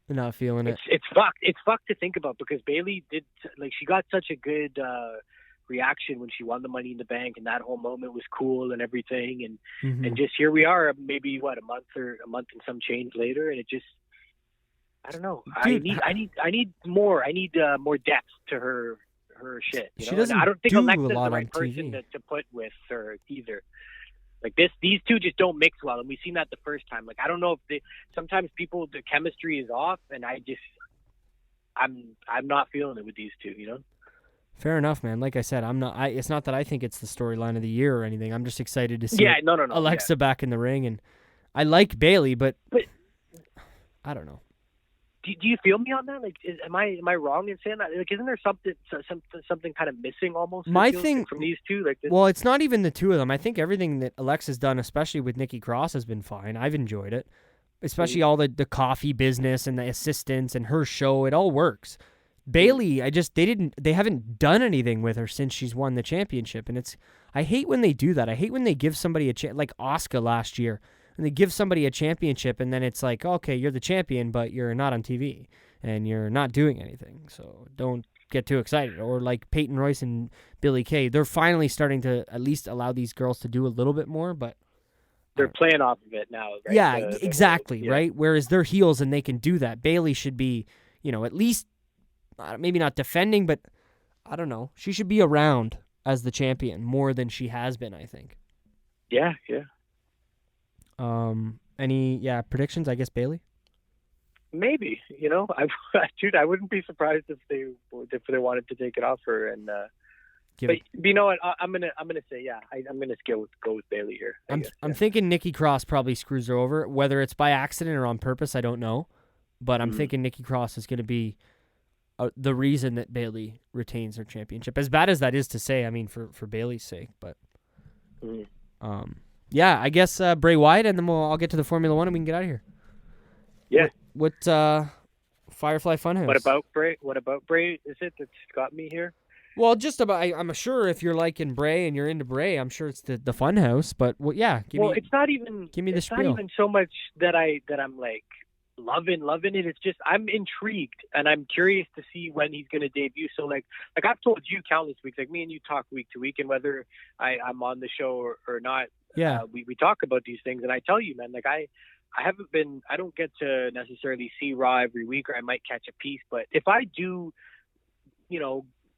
You're not feeling it. It's fucked. It's fucked to think about because Bayley she got such a good reaction when she won the Money in the Bank, and that whole moment was cool and everything, and just here we are, maybe a month and some change later, and it just. I don't know. Dude, I need more. I need more depth to her shit. You know? She doesn't. I don't think do Alexa's a lot the right on person TV. to put with her either. Like these two just don't mix well, and we've seen that the first time. Like I don't know if sometimes the chemistry is off, and I'm not feeling it with these two. You know. Fair enough, man. Like I said, I'm not. It's not that I think it's the storyline of the year or anything. I'm just excited to see Alexa back in the ring, and I like Bayley, but I don't know. Do you feel me on that? Like, am I wrong in saying that? Like, isn't there something kind of missing almost? My thing from these two, like, well, it's not even the two of them. I think everything that Alexa's done, especially with Nikki Cross, has been fine. I've enjoyed it, especially all the coffee business and the assistants and her show. It all works. Bayley, they haven't done anything with her since she's won the championship, and I hate when they do that. I hate when they give somebody like Asuka last year. And they give somebody a championship, and then it's like, okay, you're the champion, but you're not on TV, and you're not doing anything, so don't get too excited. Or like Peyton Royce and Billie Kay, they're finally starting to at least allow these girls to do a little bit more, but... They're playing off of it now, right? Yeah, exactly, right? Whereas they're heels, and they can do that. Bayley should be, at least, maybe not defending, but I don't know. She should be around as the champion more than she has been, I think. Yeah. Any predictions? I guess Bayley. Maybe I wouldn't be surprised if they wanted to take it off her. And but you know what? I'm gonna say I'm gonna go with Bayley here. I'm thinking Nikki Cross probably screws her over, whether it's by accident or on purpose. I don't know, but I'm thinking Nikki Cross is gonna be the reason that Bayley retains her championship. As bad as that is to say, I mean for Bayley's sake, but yeah, I guess Bray Wyatt, and then I'll get to the Formula One, and we can get out of here. Yeah. What Firefly Funhouse? What about Bray? Is it that's got me here? Well, just about. I'm sure if you're liking Bray and you're into Bray, I'm sure it's the Funhouse. But it's not even. Give me the spiel. It's not even so much that I'm like loving it. It's just I'm intrigued and I'm curious to see when he's going to debut. So like I've told you countless weeks, like me and you talk week to week, and whether I'm on the show or not. Yeah, we talk about these things, and I tell you, man, like I don't get to necessarily see Raw every week, or I might catch a piece, but if I do,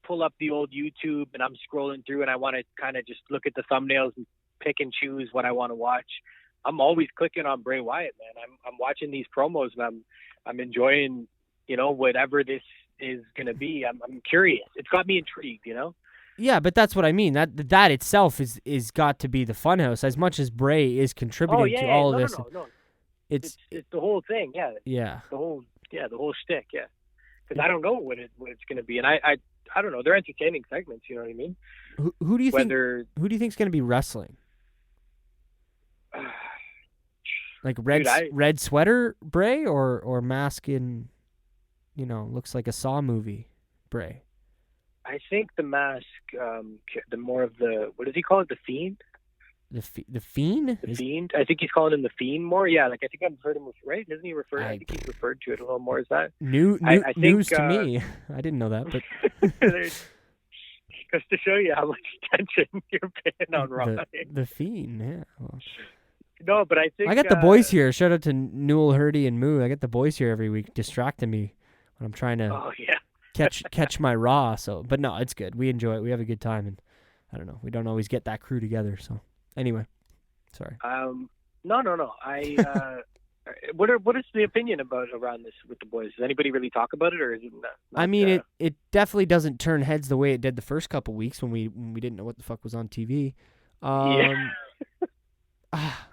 pull up the old YouTube and I'm scrolling through and I want to kind of just look at the thumbnails and pick and choose what I want to watch, I'm always clicking on Bray Wyatt, man. I'm watching these promos and I'm enjoying, whatever this is going to be. I'm curious. It's got me intrigued, Yeah, but that's what I mean. That itself is got to be the Funhouse, as much as Bray is contributing to all of this. No. It's the whole thing, yeah. Yeah. The whole shtick, yeah. Because I don't know what it's going to be, and I don't know. They're entertaining segments, you know what I mean? Who do you think's going to be wrestling? Like red sweater Bray or mask in, looks like a Saw movie Bray. I think the mask, the more of the, what does he call it? The Fiend? The Fiend? The Fiend? I think he's calling him the Fiend more. Yeah, like I think I've heard him, right? Doesn't he refer? I think he's referred to it a little more as that. News to me. I didn't know that, but. Just to show you how much attention you're paying on Raw. The Fiend, yeah. Well, no, but I think. I got the boys here. Shout out to Newell, Hurdy, and Moo. I got the boys here every week, distracting me when I'm trying to. Oh, yeah. catch my Raw. So, but no, it's good. We enjoy it. We have a good time, and I don't know. We don't always get that crew together. So, anyway, sorry. No. What is the opinion around this with the boys? Does anybody really talk about it, or is it not? I mean, it definitely doesn't turn heads the way it did the first couple weeks when we didn't know what the fuck was on TV. Yeah.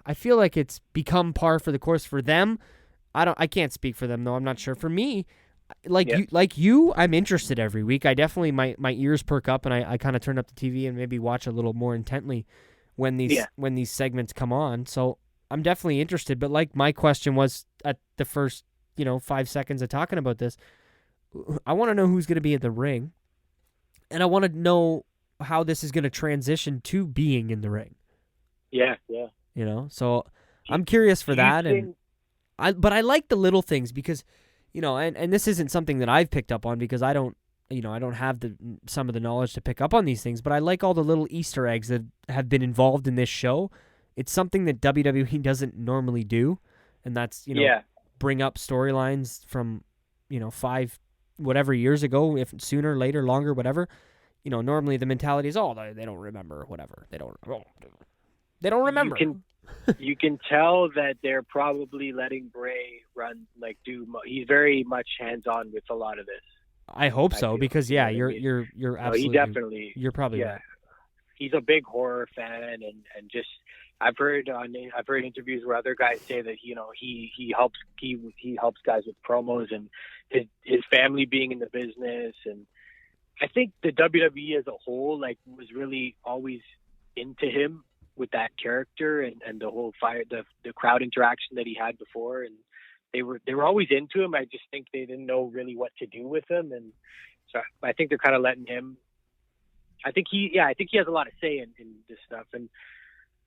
I feel like it's become par for the course for them. I can't speak for them though. I'm not sure. For me, like you, I'm interested every week. I definitely my ears perk up and I kind of turn up the TV and maybe watch a little more intently when these segments come on. So I'm definitely interested. But like my question was at the first 5 seconds of talking about this. I want to know who's going to be in the ring, and I want to know how this is going to transition to being in the ring. Yeah. So I'm curious for that, but I like the little things because, and this isn't something that I've picked up on because I don't have some of the knowledge to pick up on these things, but I like all the little Easter eggs that have been involved in this show. It's something that WWE doesn't normally do, and that's, bring up storylines from, 5 whatever years ago, if sooner, later, longer, whatever. Normally the mentality is, they don't remember, whatever. They don't remember. You can tell that they're probably letting Bray run, he's very much hands-on with a lot of this. I hope so, because you're absolutely, you're probably right. He's a big horror fan, and just I've heard interviews where other guys say that he helps guys with promos and his family being in the business, and I think the WWE as a whole was really always into him with that character and the whole the crowd interaction that he had before, and they were always into him. I just think they didn't know really what to do with him, and so I think they're kind of letting him. I think he has a lot of say in this stuff, and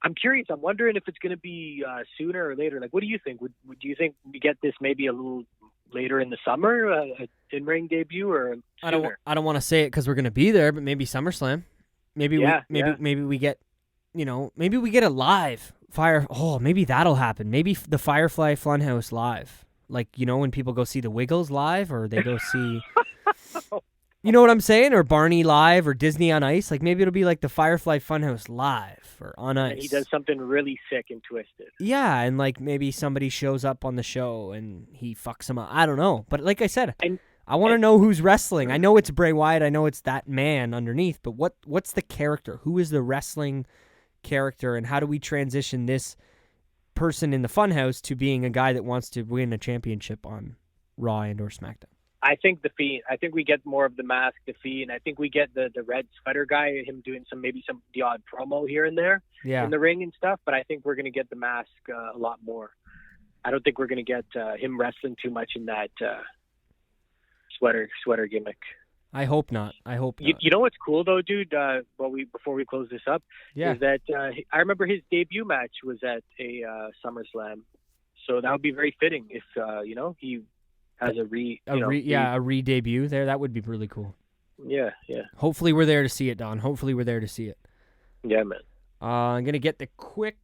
I'm curious. I'm wondering if it's going to be sooner or later. What do you think? Would you think we get this maybe a little later in the summer, in-ring debut, or sooner? I don't want to say it because we're going to be there, but maybe SummerSlam. Maybe we get, maybe we get a live fire. Oh, maybe that'll happen. Maybe the Firefly Funhouse live. When people go see the Wiggles live, or they go see, you know what I'm saying? Or Barney live, or Disney on Ice. Maybe it'll be like the Firefly Funhouse live or on Ice. And he does something really sick and twisted. Yeah, and maybe somebody shows up on the show and he fucks him up. I don't know. But like I said, I want to know who's wrestling. I know it's Bray Wyatt. I know it's that man underneath. But what's the character? Who is the wrestling character, and how do we transition this person in the Funhouse to being a guy that wants to win a championship on Raw and or SmackDown? I think the Fiend. I think we get more of the Mask, the Fiend. I think we get the red sweater guy, him doing the odd promo here and there in the ring and stuff. But I think we're going to get the Mask a lot more. I don't think we're going to get him wrestling too much in that sweater gimmick. I hope not. You know what's cool though, dude? Before we close this up, is that I remember his debut match was at a SummerSlam, so that would be very fitting if he has a re-debut there. That would be really cool. Yeah. Hopefully we're there to see it, Don. Hopefully we're there to see it. Yeah, man. I'm gonna get the quick.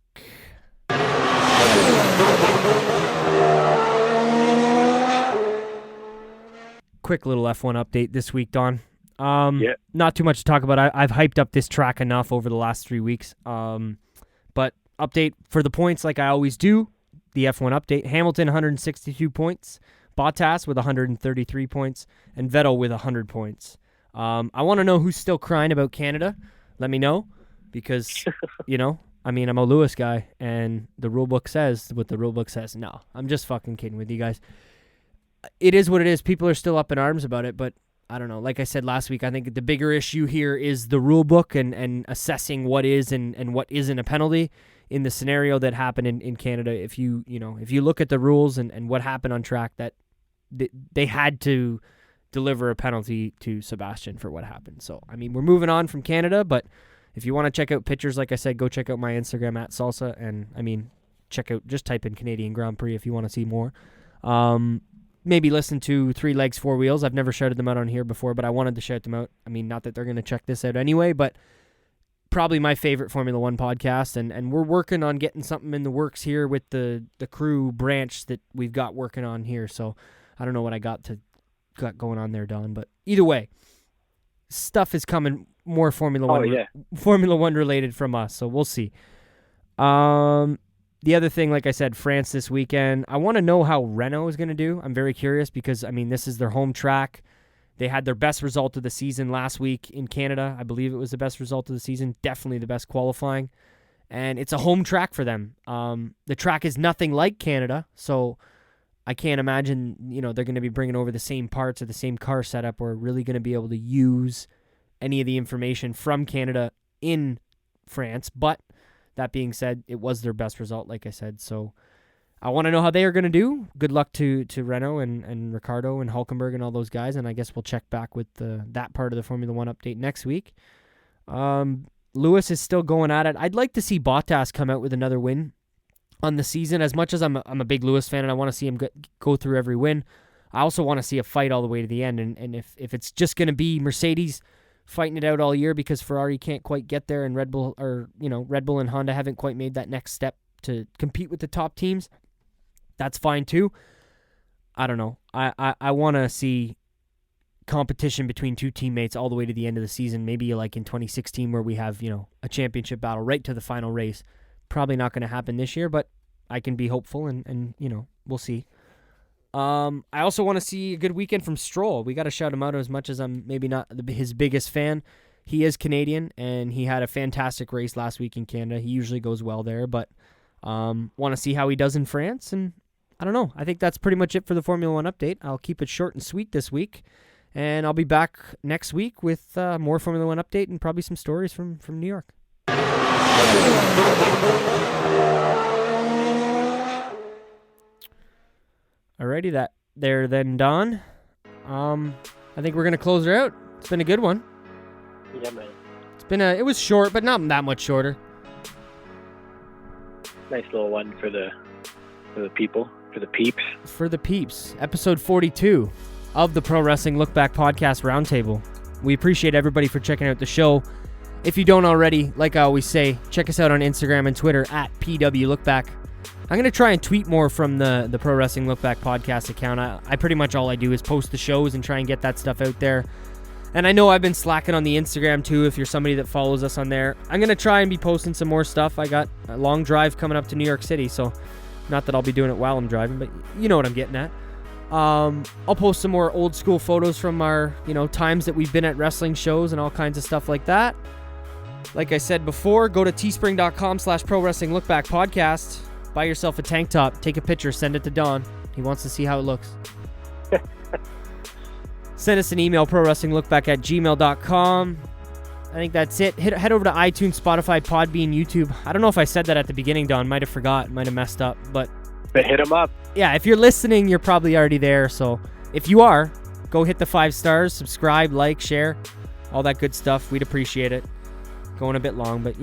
Quick little F1 update this week, Don. Not too much to talk about. I've hyped up this track enough over the last 3 weeks. But update for the points like I always do. The F1 update. Hamilton, 162 points. Bottas with 133 points. And Vettel with 100 points. I want to know who's still crying about Canada. Let me know. Because, I'm a Lewis guy. And the rulebook says what the rulebook says. No, I'm just fucking kidding with you guys. It is what it is. People are still up in arms about it, but I don't know. Like I said last week, I think the bigger issue here is the rule book and assessing what is and what isn't a penalty in the scenario that happened in Canada. If you look at the rules and what happened on track, that they had to deliver a penalty to Sebastian for what happened. So, we're moving on from Canada, but if you want to check out pictures, like I said, go check out my Instagram at Salsa, and just type in Canadian Grand Prix if you want to see more. Maybe listen to Three Legs, Four Wheels. I've never shouted them out on here before, but I wanted to shout them out. Not that they're going to check this out anyway, but probably my favorite Formula One podcast, and we're working on getting something in the works here with the crew branch that we've got working on here. So I don't know what I got going on there, Don, but either way, stuff is coming more Formula One related from us. So we'll see. The other thing, like I said, France this weekend. I want to know how Renault is going to do. I'm very curious because, this is their home track. They had their best result of the season last week in Canada. I believe it was the best result of the season. Definitely the best qualifying. And it's a home track for them. The track is nothing like Canada, so I can't imagine, they're going to be bringing over the same parts or the same car setup or really going to be able to use any of the information from Canada in France. But that being said, it was their best result, like I said. So I want to know how they are going to do. Good luck to Renault and Ricardo and Hulkenberg and all those guys, and I guess we'll check back with that part of the Formula 1 update next week. Lewis is still going at it. I'd like to see Bottas come out with another win on the season. As much as I'm a big Lewis fan and I want to see him go through every win, I also want to see a fight all the way to the end. And if it's just going to be Mercedes fighting it out all year because Ferrari can't quite get there and Red Bull and Honda haven't quite made that next step to compete with the top teams, that's fine too. I don't know. I want to see competition between two teammates all the way to the end of the season, maybe like in 2016 where we have, a championship battle right to the final race. Probably not going to happen this year, but I can be hopeful and we'll see. I also want to see a good weekend from Stroll. We got to shout him out as much as I'm maybe not his biggest fan. He is Canadian, and he had a fantastic race last week in Canada. He usually goes well there, but want to see how he does in France, and I don't know. I think that's pretty much it for the Formula 1 update. I'll keep it short and sweet this week, and I'll be back next week with more Formula 1 update and probably some stories from New York. Alrighty, that there then, Don. I think we're gonna close her out. It's been a good one. Yeah, man. It was short, but not that much shorter. Nice little one for the people, for the peeps. For the peeps. Episode 42 of the Pro Wrestling Look Back Podcast Roundtable. We appreciate everybody for checking out the show. If you don't already, like I always say, check us out on Instagram and Twitter at PWLookback. I'm going to try and tweet more from the Pro Wrestling Look Back podcast account. I pretty much all I do is post the shows and try and get that stuff out there. And I know I've been slacking on the Instagram too if you're somebody that follows us on there. I'm going to try and be posting some more stuff. I got a long drive coming up to New York City, so not that I'll be doing it while I'm driving, but you know what I'm getting at. I'll post some more old school photos from our, times that we've been at wrestling shows and all kinds of stuff like that. Like I said before, go to teespring.com/Pro Wrestling Look Back Podcast. Buy yourself a tank top, take a picture, send it to Don. He wants to see how it looks. Send us an email, prowrestlinglookback@gmail.com. I think that's it. Head over to iTunes, Spotify, Podbean, YouTube. I don't know if I said that at the beginning, Don. Might have forgot, might have messed up. But hit them up. Yeah, if you're listening, you're probably already there. So if you are, go hit the 5 stars, subscribe, like, share, all that good stuff. We'd appreciate it. Going a bit long, but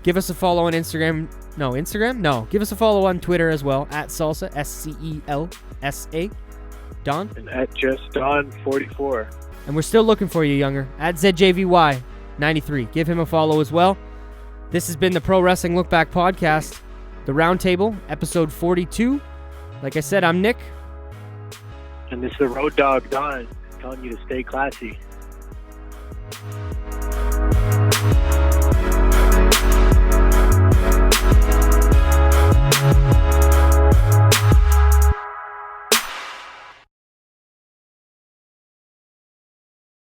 give us a follow on Instagram. No, Instagram? No. Give us a follow on Twitter as well, at Salsa, SCELSA. Don? And at just Don44. And we're still looking for you, younger. At ZJVY93. Give him a follow as well. This has been the Pro Wrestling Look Back Podcast, the Roundtable, episode 42. Like I said, I'm Nick. And this is the Road Dog, Don, telling you to stay classy.